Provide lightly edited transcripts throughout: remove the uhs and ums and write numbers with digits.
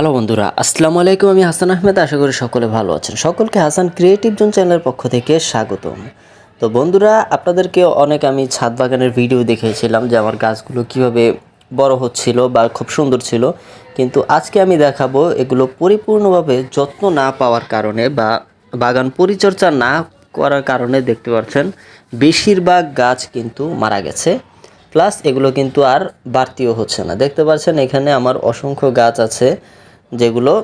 Hello বন্ধুরা, আসসালামু আলাইকুম। আমি হাসান আহমেদ। আশা করি সকলে ভালো আছেন। সকলকে হাসান ক্রিয়েটিভ জোন চ্যানেলের পক্ষ থেকে স্বাগতম। তো বন্ধুরা, আপনাদেরকে অনেক আমি ছাদ বাগানের ভিডিও দেখিয়েছিলাম যে আমার গাছগুলো কিভাবে বড় হচ্ছিল বা খুব সুন্দর ছিল। কিন্তু আজকে আমি দেখাবো এগুলো পরিপূর্ণভাবে যত্ন না পাওয়ার কারণে বা বাগান পরিচর্যা না করার কারণে দেখতে পাচ্ছেন বেশিরভাগ গাছ কিন্তু মারা গেছে। প্লাস এগুলো কিন্তু আর বাড়তিও হচ্ছে না। দেখতে পাচ্ছেন এখানে আমার অসংখ্য গাছ আছে যেগুলো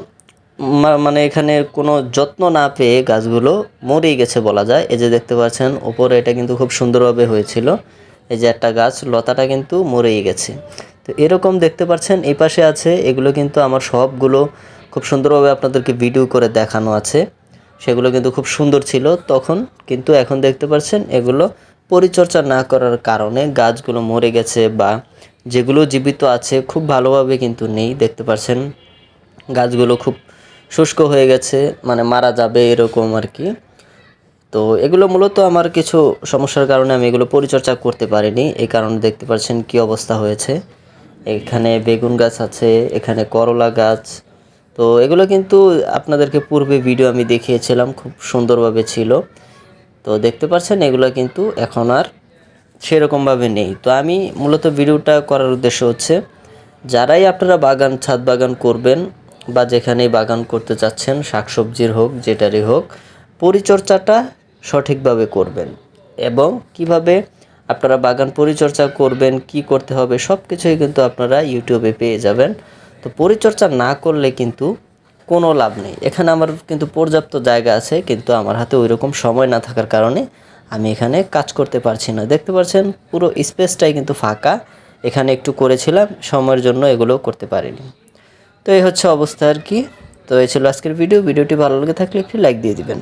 মানে এখানে কোনো যত্ন না পেয়ে গাছগুলো মরেই গেছে বলা যায়। এই যে দেখতে পাচ্ছেন ওপরে এটা কিন্তু খুব সুন্দরভাবে হয়েছিল। এই যে একটা গাছ লতাটা কিন্তু মরেই গেছে। তো এরকম দেখতে পাচ্ছেন এই পাশে আছে, এগুলো কিন্তু আমার সবগুলো খুব সুন্দরভাবে আপনাদেরকে ভিডিও করে দেখানো আছে। সেগুলো কিন্তু খুব সুন্দর ছিল তখন, কিন্তু এখন দেখতে পাচ্ছেন এগুলো পরিচর্যা না করার কারণে গাছগুলো মরে গেছে বা যেগুলো জীবিত আছে খুব ভালোভাবে কিন্তু নেই। দেখতে পাচ্ছেন গাছগুলো খুব শুষ্ক হয়ে গেছে, মানে মারা যাবে এরকম আর কি। তো এগুলো মূলত আমার কিছু সমস্যার কারণে আমি এগুলো পরিচর্যা করতে পারিনি, এই কারণে দেখতে পাচ্ছেন কি অবস্থা হয়েছে। এখানে বেগুন গাছ আছে, এখানে করলা গাছ। তো এগুলো কিন্তু আপনাদেরকে পূর্বে ভিডিও আমি দেখিয়েছিলাম, খুব সুন্দরভাবে ছিল। তো দেখতে পাচ্ছেন এগুলো কিন্তু এখন আর সেরকমভাবে নেই। তো আমি মূলত ভিডিওটা করার উদ্দেশ্য হচ্ছে যারাই আপনারা বাগান ছাদ বাগান করবেন বা যেখানেই বাগান করতে চাচ্ছেন, শাকসবজির হোক যেটারই হোক, পরিচর্যাটা সঠিকভাবে করবেন। এবং কিভাবে আপনারা বাগান পরিচর্যা করবেন, কি করতে হবে সব কিছুই কিন্তু আপনারা ইউটিউবে পেয়ে যাবেন। তো পরিচর্যা না করলে কিন্তু কোনো লাভ নেই। এখানে আমার কিন্তু পর্যাপ্ত জায়গা আছে, কিন্তু আমার হাতে ওই রকম সময় না থাকার কারণে আমি এখানে কাজ করতে পারছি না। দেখতে পাচ্ছেন পুরো স্পেসটাই কিন্তু ফাঁকা। এখানে একটু করেছিলাম, সময়ের জন্য এগুলো করতে পারিনি। তো এই হচ্ছে অবস্থা আর কি। তো এই ছিল আজকের ভিডিওটি ভালো লেগে থাকলে একটি লাইক দিয়ে দিবেন।